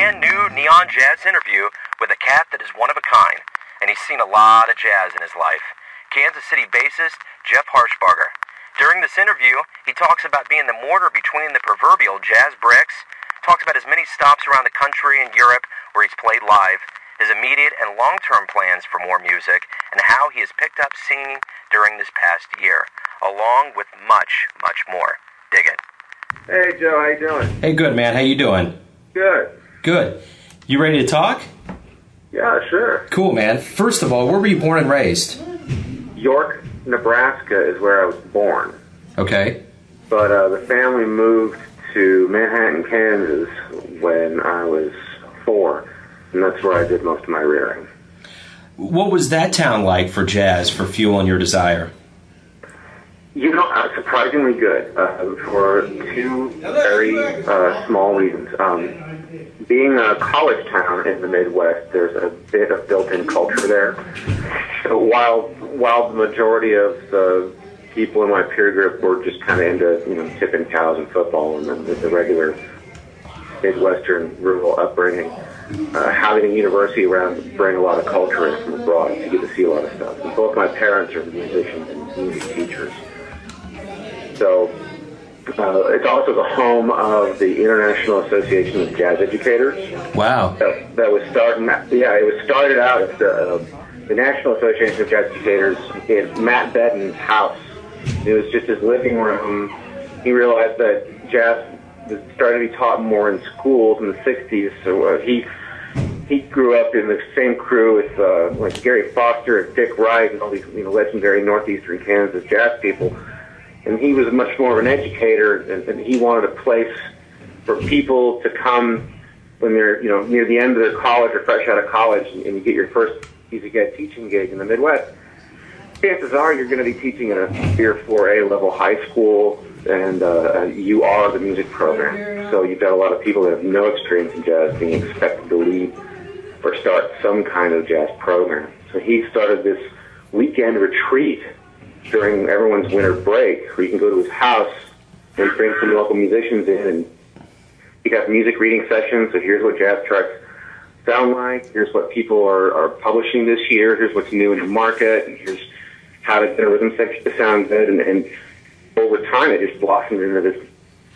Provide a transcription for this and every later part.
brand new Neon Jazz interview with a cat that is one of a kind, and he's seen a lot of jazz in his life. Kansas City bassist Jeff Harshbarger. During this interview, he talks about being the mortar between the proverbial jazz bricks, talks about his many stops around the country and Europe where he's played live, his immediate and long-term plans for more music, and how he has picked up singing during this past year, along with much, much more. Dig it. Hey, Joe, how you doing? Hey, good, man. How you doing? Good. Good. You ready to talk? Yeah, sure. Cool, man. First of all, where were you born and raised? York, Nebraska is where I was born. Okay. But the family moved to Manhattan, Kansas when I was 4, and that's where I did most of my rearing. What was that town like for jazz, for fueling your desire? You know, surprisingly good for two very small reasons. Being a college town in the Midwest, there's a bit of built-in culture there. So while the majority of the people in my peer group were just kind of into, tipping cows and football and the regular Midwestern rural upbringing, having a university around bring a lot of culture in from abroad. You get to see a lot of stuff. And both my parents are musicians and music teachers. So it's also the home of the International Association of Jazz Educators. Wow. That was it was started out as the National Association of Jazz Educators in Matt Bedden's house. It was just his living room. He realized that jazz was starting to be taught more in schools in the 60s, so he grew up in the same crew with like Gary Foster and Dick Wright and all these legendary northeastern Kansas jazz people. And he was much more of an educator, and he wanted a place for people to come when they're, near the end of their college or fresh out of college, and you get your first music ed teaching gig in the Midwest. Chances are you're going to be teaching in a 3 or 4A level high school, and you are the music program. So you've got a lot of people that have no experience in jazz being expected to lead or start some kind of jazz program. So he started this weekend retreat during everyone's winter break, where you can go to his house and bring some local musicians in, and he got music reading sessions. So here's what jazz charts sound like, here's what people are publishing this year, here's what's new in the market, and here's how to get a rhythm section to sound good. And over time, it just blossomed into this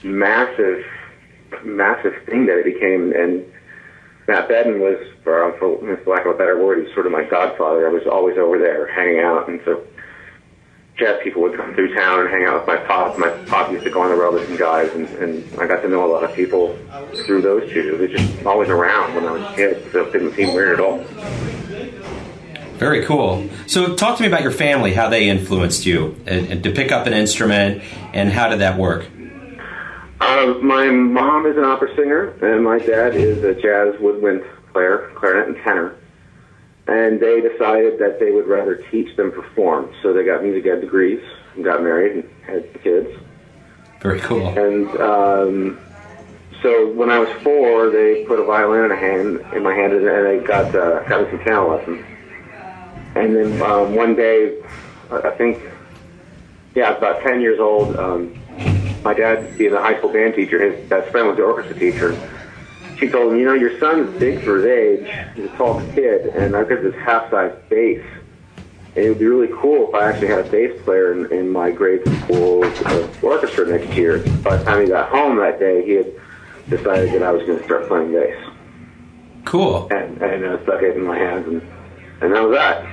massive thing that it became. And Matt Bedden was, for lack of a better word, he's sort of my godfather. I was always over there hanging out, and so jazz people would come through town and hang out with my pop. My pop used to go on the road with some guys, and I got to know a lot of people through those two. They were just always around when I was a kid, so it didn't seem weird at all. Very cool. So talk to me about your family, how they influenced you and to pick up an instrument, and how did that work? My mom is an opera singer, and my dad is a jazz woodwind player, clarinet and tenor. And they decided that they would rather teach than perform. So they got music ed degrees and got married and had kids. Very cool. And so when I was 4, they put a violin in my hand, and they got me some piano lessons. And then one day, I think, about 10 years old, my dad, being a high school band teacher, his best friend was the orchestra teacher. She told him, your son's big for his age. He's a tall kid, and I've got this half-size bass. And it would be really cool if I actually had a bass player in my grade school orchestra next year. By the time he got home that day, he had decided that I was going to start playing bass. Cool. And I stuck it in my hands, and that was that.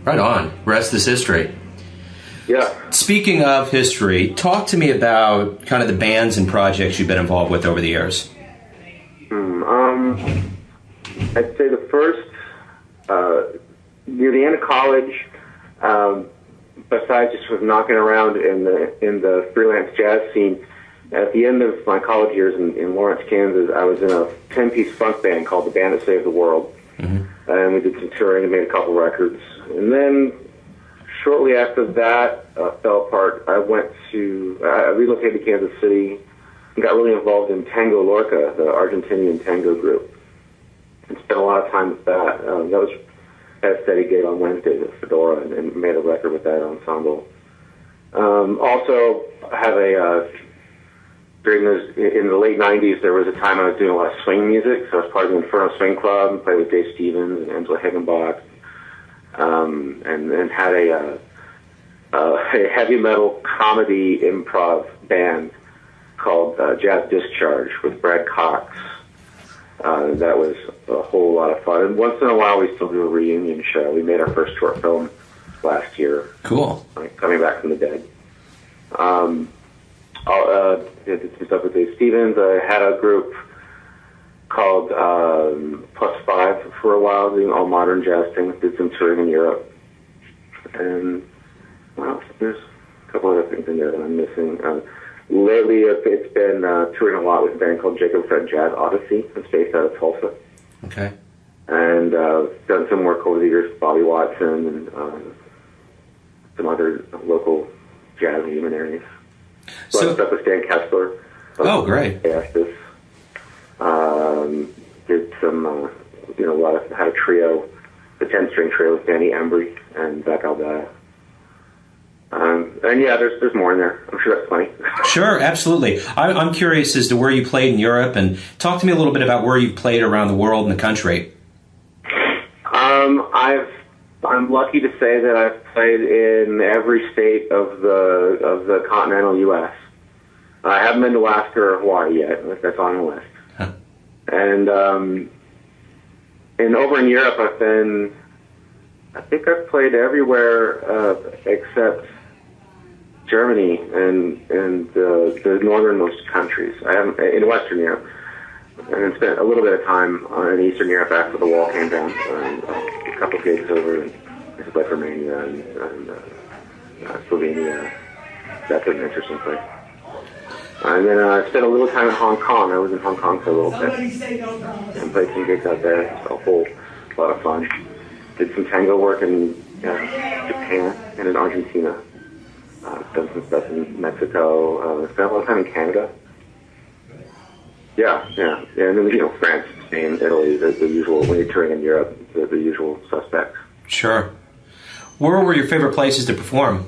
Right on. Rest is history. Yeah. Speaking of history, talk to me about kind of the bands and projects you've been involved with over the years. I'd say the first, near the end of college, besides just sort of knocking around in the freelance jazz scene, at the end of my college years in Lawrence, Kansas, I was in a 10-piece funk band called the Band That Saved the World. Mm-hmm. And we did some touring and made a couple records. And then shortly after that fell apart, I relocated to Kansas City and got really involved in Tango Lorca, the Argentinian tango group, and spent a lot of time with that. That was at a steady gig on Wednesdays at Fedora, and made a record with that ensemble. Also, I have a in the late 90s, there was a time I was doing a lot of swing music. So I was part of the Inferno Swing Club and played with Dave Stevens and Angela Higginbach. And then had a heavy metal comedy improv band called Jazz Discharge with Brad Cox. That was a whole lot of fun. And once in a while, we still do a reunion show. We made our first short film last year. Cool. Coming Back from the Dead. Did some stuff with Dave Stevens. I had a group called Plus Five for a while, doing all modern jazz things. Did some touring in Europe. And, well, there's a couple other things in there that I'm missing. Lately, it's been touring a lot with a band called Jacob Fred Jazz Odyssey. It's based out of Tulsa. Okay. And done some work over the years with Bobby Watson and some other local jazz luminaries. A lot of stuff with Stan Kessler. Oh, great. Bassist. Did some, had a trio, the 10-string trio with Danny Embry and Zach Aldaya. And yeah, there's more in there. I'm sure that's funny. Sure, absolutely. I'm curious as to where you played in Europe, and talk to me a little bit about where you've played around the world and the country. I'm lucky to say that I've played in every state of the continental U.S. I haven't been to Alaska or Hawaii yet. That's on the list. Huh. And over in Europe, I think I've played everywhere except Germany and the northernmost countries. I haven't in Western Europe, and spent a little bit of time in Eastern Europe after the wall came down. A couple of gigs over in places like Romania and Slovenia. That's an interesting place. And then I spent a little time in Hong Kong. I was in Hong Kong for a little bit and played some gigs out there. It was a whole lot of fun. Did some tango work in Japan and in Argentina. Done some stuff in Mexico. Spent a lot of time in Canada. Yeah. And then, France, Spain, Italy, the usual, when you're touring in Europe, the usual suspects. Sure. Where were your favorite places to perform?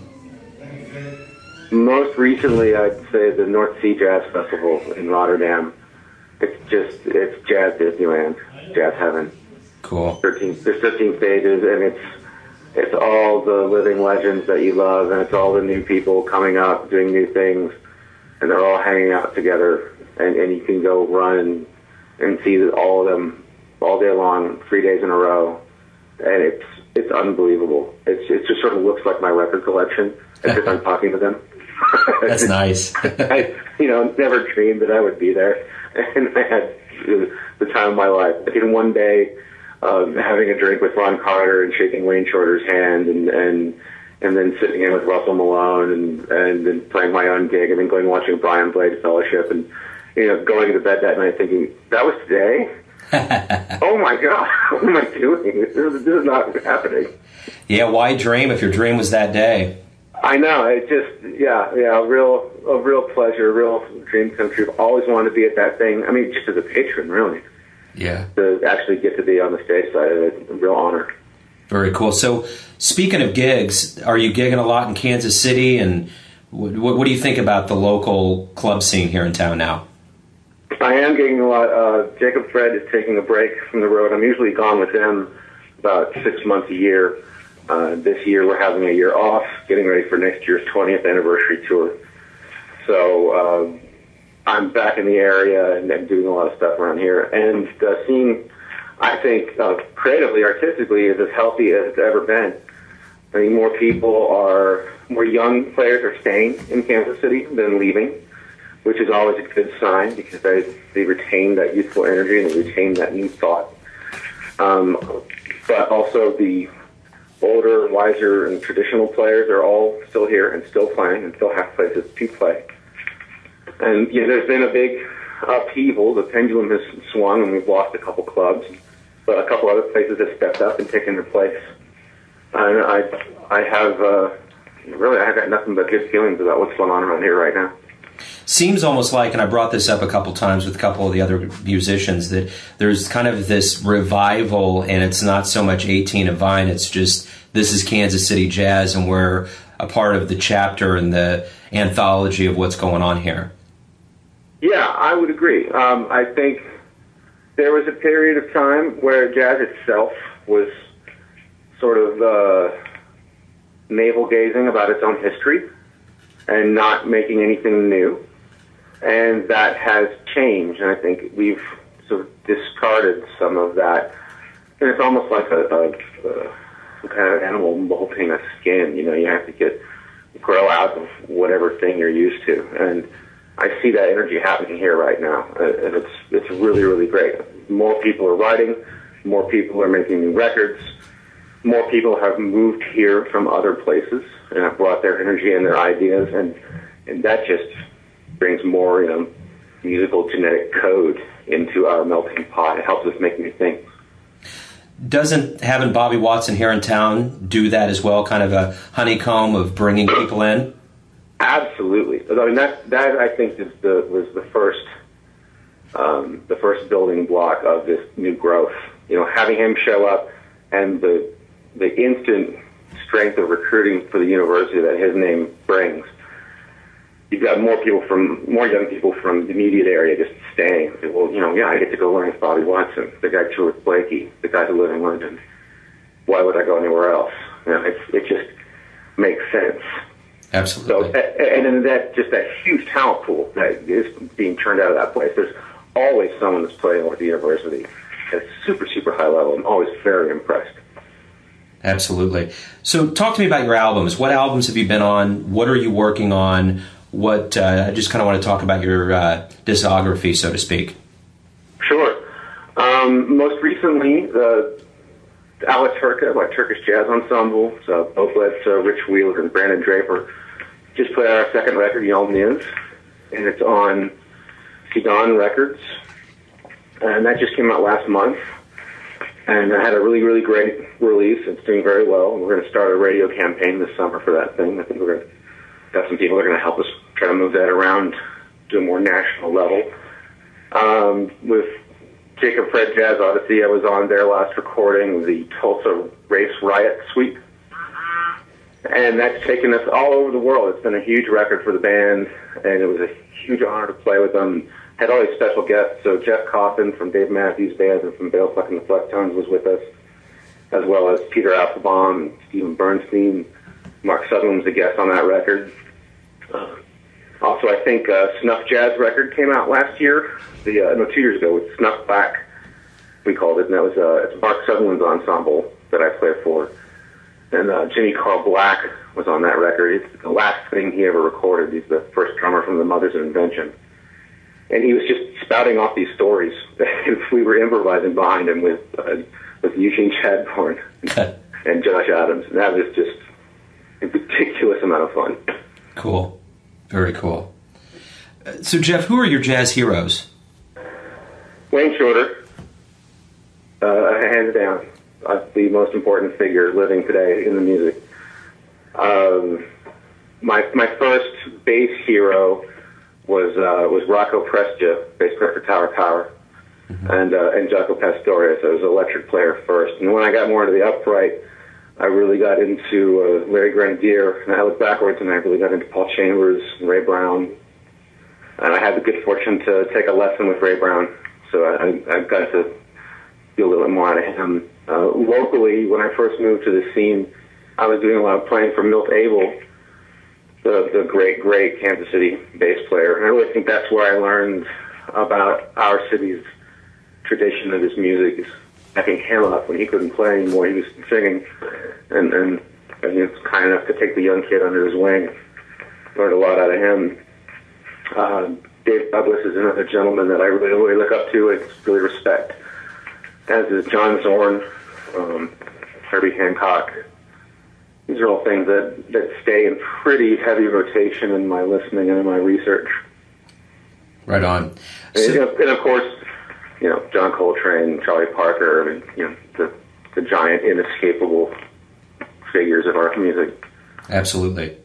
Most recently, I'd say the North Sea Jazz Festival in Rotterdam. It's jazz Disneyland, jazz heaven. Cool. There's 13 stages, and it's all the living legends that you love, and it's all the new people coming up, doing new things, and they're all hanging out together, and you can go run and see all of them all day long, 3 days in a row, and it's unbelievable. It just sort of looks like my record collection as if I'm talking to them. That's nice. I never dreamed that I would be there, and I had the time of my life. In one day, having a drink with Ron Carter and shaking Wayne Shorter's hand, and then sitting in with Russell Malone, and then playing my own gig, and then going watching Brian Blade Fellowship, and going to bed that night thinking, that was today? Oh my God, what am I doing? This is not happening. Yeah, why dream if your dream was that day? I know. It just, a real pleasure, a real dream come true. I've always wanted to be at that thing. I mean, just as a patron, really. Yeah. To actually get to be on the stage side of it, a real honor. Very cool. So, speaking of gigs, are you gigging a lot in Kansas City? And what do you think about the local club scene here in town now? I am gigging a lot. Jacob Fred is taking a break from the road. I'm usually gone with them about 6 months a year. This year we're having a year off, getting ready for next year's 20th anniversary tour. So I'm back in the area and doing a lot of stuff around here. And the scene, I think, creatively, artistically, is as healthy as it's ever been. I think more young players are staying in Kansas City than leaving, which is always a good sign because they retain that youthful energy and they retain that new thought. But also the older, wiser, and traditional players are all still here and still playing and still have places to play. And there's been a big upheaval. The pendulum has swung, and we've lost a couple clubs, but a couple other places have stepped up and taken their place. And I have got nothing but good feelings about what's going on around here right now. Seems almost like, and I brought this up a couple times with a couple of the other musicians, that there's kind of this revival, and it's not so much 18 and Vine, it's just this is Kansas City Jazz, and we're a part of the chapter and the anthology of what's going on here. Yeah, I would agree. I think there was a period of time where jazz itself was sort of navel-gazing about its own history and not making anything new. And that has changed, and I think we've sort of discarded some of that. And it's almost like some kind of animal molting a skin. You know, you have to grow out of whatever thing you're used to. And I see that energy happening here right now, and it's really, really great. More people are writing, more people are making new records, more people have moved here from other places and have brought their energy and their ideas, and that just brings more, you know, musical genetic code into our melting pot. It helps us make new things. Doesn't having Bobby Watson here in town do that as well? Kind of a honeycomb of bringing people in. Absolutely. I mean, that I think was the first building block of this new growth. You know, having him show up and the instant strength of recruiting for the university that his name brings. You've got more young people from the immediate area just staying. Well, you know, yeah, I get to go learn with Bobby Watson, the guy toured with Blakey, the guy who lived in London. Why would I go anywhere else? You know, it just makes sense. Absolutely. So, and then that huge talent pool that is being turned out of that place. There's always someone that's playing with the university at a super, super high level. I'm always very impressed. Absolutely. So talk to me about your albums. What albums have you been on? What are you working on? I just kind of want to talk about your discography, so to speak. Sure. Most recently, Ala Turca by Turkish Jazz Ensemble, both led to Rich Wheeler and Brandon Draper, just put out our second record, Yom Niz, and it's on Sidan Records, and that just came out last month, and I had a really, really great release. It's doing very well, and we're going to start a radio campaign this summer for that thing. I think we're going to got some people that are going to help us try to move that around to a more national level. With Jacob Fred Jazz Odyssey, I was on their last recording, the Tulsa Race Riot Suite. And that's taken us all over the world. It's been a huge record for the band, and it was a huge honor to play with them. Had all these special guests. So Jeff Coffin from Dave Matthews Band and from Bale Fleck and the Flecktones was with us, as well as Peter Applebaum and Stephen Bernstein. Mark Sutherland's a guest on that record. Also, I think Snuff Jazz record came out last year, 2 years ago, with Snuff Back, we called it, and that was it's Mark Sutherland's ensemble that I played for. And Jimmy Carl Black was on that record. It's the last thing he ever recorded. He's the first drummer from the Mothers of Invention. And he was just spouting off these stories that we were improvising behind him with Eugene Chadbourne and Josh Adams. And that was just a ridiculous amount of fun. Cool. Very cool. So, Jeff, who are your jazz heroes? Wayne Shorter, hands down, the most important figure living today in the music. My first bass hero was Rocco Prestia, bass player for Tower Power, and Jaco Pastorius. I was an electric player first, and when I got more into the upright, I really got into Larry Grenadier, and I look backwards, and I really got into Paul Chambers and Ray Brown. And I had the good fortune to take a lesson with Ray Brown, so I got to feel a little bit more out of him. Locally, when I first moved to the scene, I was doing a lot of playing for Milt Abel, the great Kansas City bass player. And I really think that's where I learned about our city's tradition of his music. Backing him up when he couldn't play anymore. He was singing, and he was kind enough to take the young kid under his wing. Learned a lot out of him. Dave Douglas is another gentleman that I really look up to and really respect, as is John Zorn, Herbie Hancock. These are all things that stay in pretty heavy rotation in my listening and in my research. Right on. And of course, John Coltrane, Charlie Parker, the giant, inescapable figures of our music. Absolutely.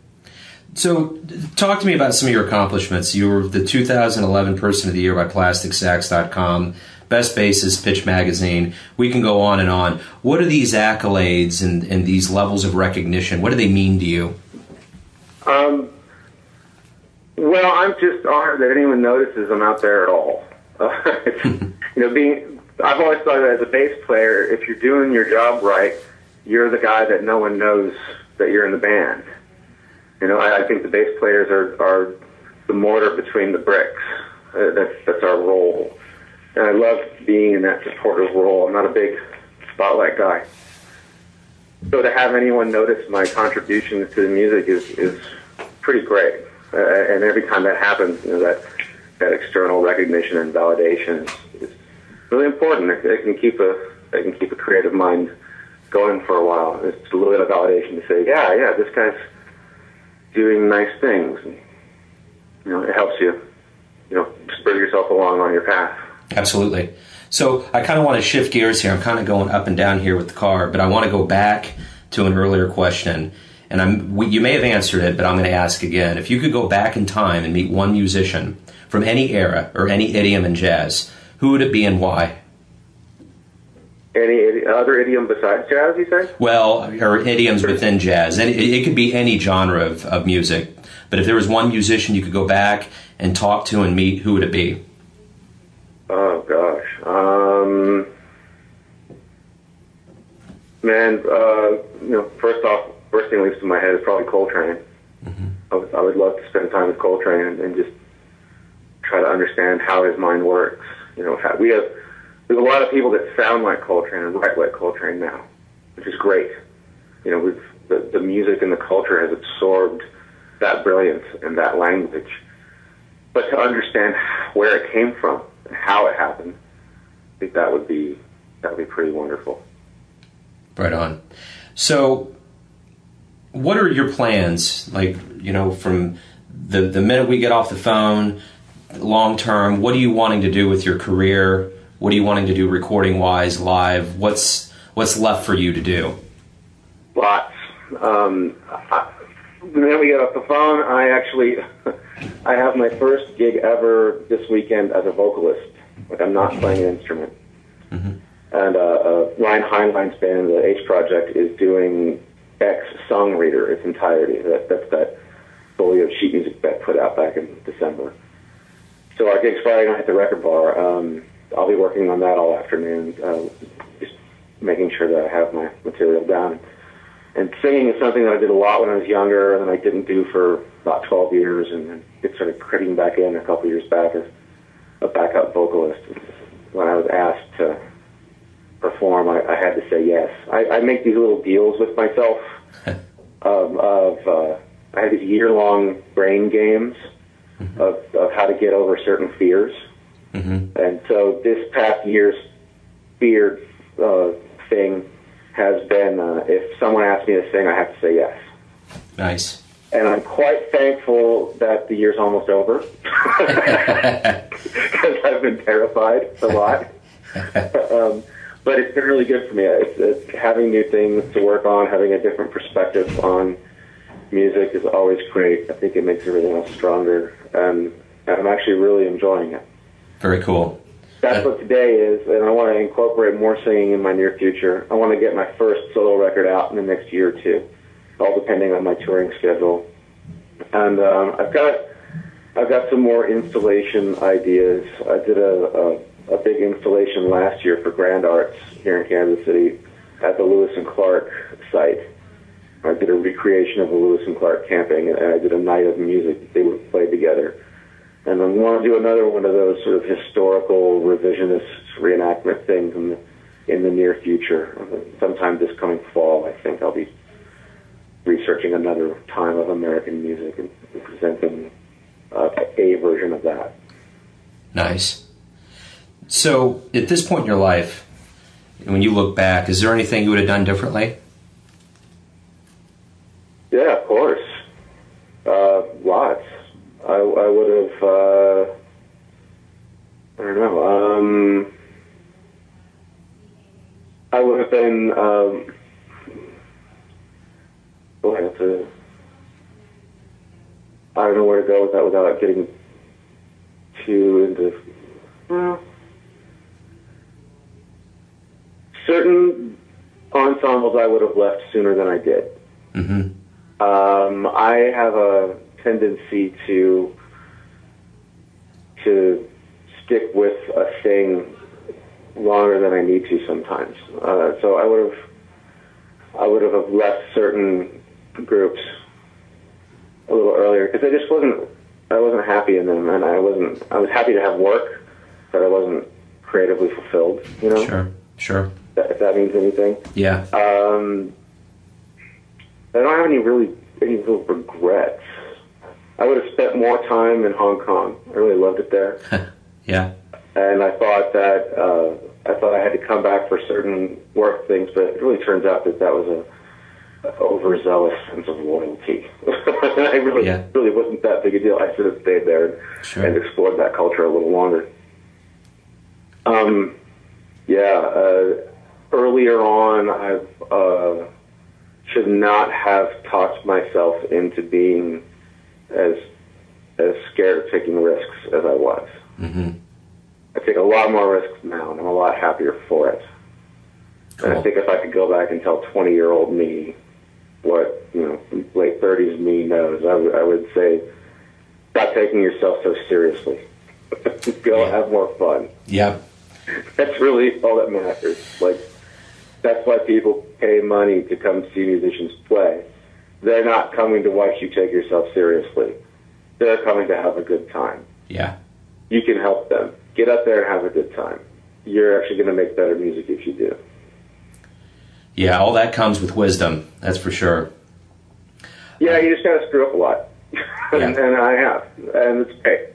So, talk to me about some of your accomplishments. You were the 2011 Person of the Year by PlasticSax.com, Best Bassist, Pitch Magazine. We can go on and on. What are these accolades and these levels of recognition? What do they mean to you? Well, I'm just honored that anyone notices I'm out there at all. I've always thought that as a bass player, if you're doing your job right, you're the guy that no one knows that you're in the band. I think the bass players are the mortar between the bricks. That's our role. And I love being in that supportive role. I'm not a big spotlight guy. So to have anyone notice my contributions to the music is pretty great. And every time that happens, that external recognition and validation is really important. It can keep a creative mind going for a while. It's a little bit of validation to say, yeah, this guy's doing nice things. And, it helps you, spur yourself along on your path. Absolutely. So I kind of want to shift gears here. I'm kind of going up and down here with the car, but I want to go back to an earlier question. And you may have answered it, but I'm going to ask again. If you could go back in time and meet one musician from any era or any idiom in jazz, who would it be and why? Any other idiom besides jazz, you say? Well, or idioms within jazz. And it could be any genre of music. But if there was one musician you could go back and talk to and meet, who would it be? Oh, gosh. First thing that leaps to my head is probably Coltrane. Mm-hmm. I would love to spend time with Coltrane and just try to understand how his mind works. We have a lot of people that sound like Coltrane and write like Coltrane now, which is great. The music and the culture has absorbed that brilliance and that language. But to understand where it came from and how it happened, I think that would be pretty wonderful. Right on. So, what are your plans? From the minute we get off the phone, long term, what are you wanting to do with your career? What are you wanting to do recording wise, live? What's left for you to do? Lots. The minute we get off the phone, I have my first gig ever this weekend as a vocalist. I'm not playing an instrument. Mm-hmm. And Ryan Heinlein's band, the H Project, is doing Beck's Song Reader, its entirety. That's that folio of sheet music Beck put out back in December. So our gig's Friday night at the Record Bar. I'll be working on that all afternoon, just making sure that I have my material down. And singing is something that I did a lot when I was younger, and then I didn't do for about 12 years, and then it started creeping back in a couple years back as a backup vocalist. When I was asked to perform, I had to say yes. I make these little deals with myself I had these year-long brain games of how to get over certain fears. Mm-hmm. And so this past year's fear thing has been, if someone asks me to sing, I have to say yes. Nice. And I'm quite thankful that the year's almost over, because I've been terrified a lot. But it's been really good for me. It's having new things to work on, having a different perspective on music is always great. I think it makes everything else stronger. And I'm actually really enjoying it. Very cool. That's what today is, and I want to incorporate more singing in my near future. I want to get my first solo record out in the next year or two, all depending on my touring schedule. And I've got some more installation ideas. I did a big installation last year for Grand Arts here in Kansas City at the Lewis and Clark site. I did a recreation of the Lewis and Clark camping, and I did a night of music that they would play together. And I want to do another one of those sort of historical revisionist reenactment things in the near future. Sometime this coming fall, I think I'll be researching another time of American music and presenting a version of that. Nice. So, at this point in your life, when you look back, is there anything you would have done differently? Yeah, of course. Lots. I would have, I don't know, I would have been, I don't know where to go with that without getting too into, certain ensembles I would have left sooner than I did. Mm-hmm. I have a tendency to to stick with a thing longer than I need to sometimes. So I would have left certain groups a little earlier because I wasn't happy in them, and I was happy to have work, but I wasn't creatively fulfilled. You know? Sure. If that means anything. Yeah. I don't have any real regrets. I would have spent more time in Hong Kong. I really loved it there. Yeah. And I thought that I had to come back for certain work things, but it really turns out that was a overzealous sense of loyalty. I really wasn't that big a deal. I should have stayed there and explored that culture a little longer. Earlier on, I should not have talked myself into being as scared of taking risks as I was. Mm-hmm. I take a lot more risks now, and I'm a lot happier for it. Cool. And I think if I could go back and tell 20-year-old me what late 30s me knows, I would say, stop taking yourself so seriously. Go have more fun. Yeah. That's really all that matters. Like, that's why people pay money to come see musicians play. They're not coming to watch you take yourself seriously. They're coming to have a good time. Yeah. You can help them. Get up there and have a good time. You're actually going to make better music if you do. Yeah, all that comes with wisdom. That's for sure. Yeah, you just got to screw up a lot. And I have. And it's great.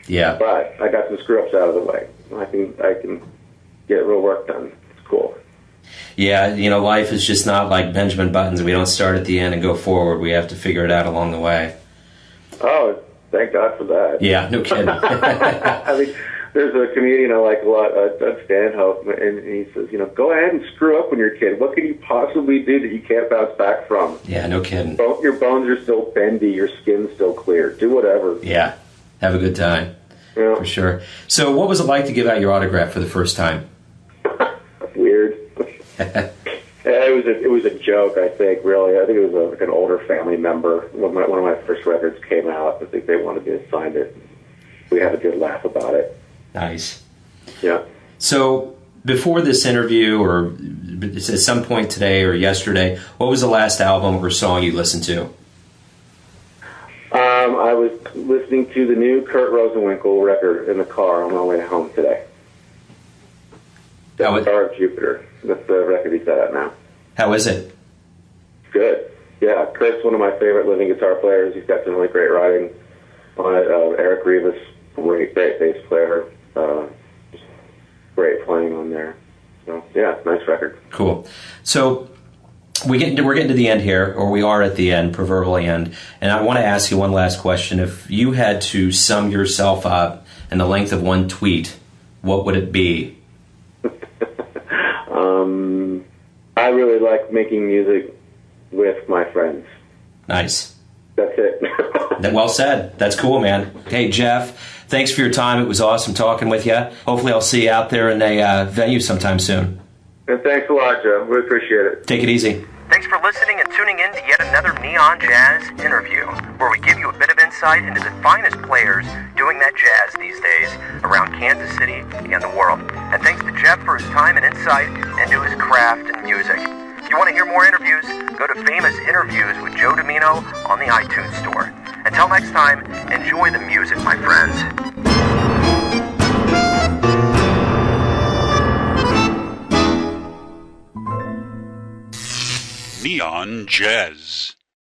Yeah. But I got some screw-ups out of the way. I can get real work done. It's cool. Yeah, life is just not like Benjamin Buttons. We don't start at the end and go forward. We have to figure it out along the way. Oh, thank God for that. Yeah, no kidding. I mean, there's a comedian I like a lot, Doug Stanhope, and he says, go ahead and screw up when you're a kid. What can you possibly do that you can't bounce back from? Yeah, no kidding. Your bones are still bendy. Your skin's still clear. Do whatever. Yeah, have a good time. Yeah. For sure. So what was it like to give out your autograph for the first time? Weird. It was a joke, I think, really. I think it was like an older family member. When one of my first records came out, I think they wanted me to sign it. We had a good laugh about it. Nice. Yeah. So before this interview, or at some point today or yesterday, what was the last album or song you listened to? I was listening to the new Kurt Rosenwinkel record in the car on my way home today. The Star of Jupiter. That's the record he's at now. How is it? Good. Yeah, Kurt's one of my favorite living guitar players. He's got some really great writing on it. Eric Rivas, great bass player. Just great playing on there. So, yeah, nice record. Cool. So we're getting to the end here, or we are at the end, proverbial end, and I want to ask you one last question. If you had to sum yourself up in the length of one tweet, what would it be? I really like making music with my friends. Nice. That's it. Well said. That's cool, man. Hey, Jeff, thanks for your time. It was awesome talking with you. Hopefully I'll see you out there in a venue sometime soon. And thanks a lot, Joe. We appreciate it. Take it easy. Thanks for listening and tuning in to yet another Neon Jazz interview, where we give you a bit of insight into the finest players doing that jazz these days around Kansas City and the world. And thanks to Jeff for his time and insight into his craft and music. If you want to hear more interviews, go to Famous Interviews with Joe Domino on the iTunes Store. Until next time, enjoy the music, my friends. Neon Jazz.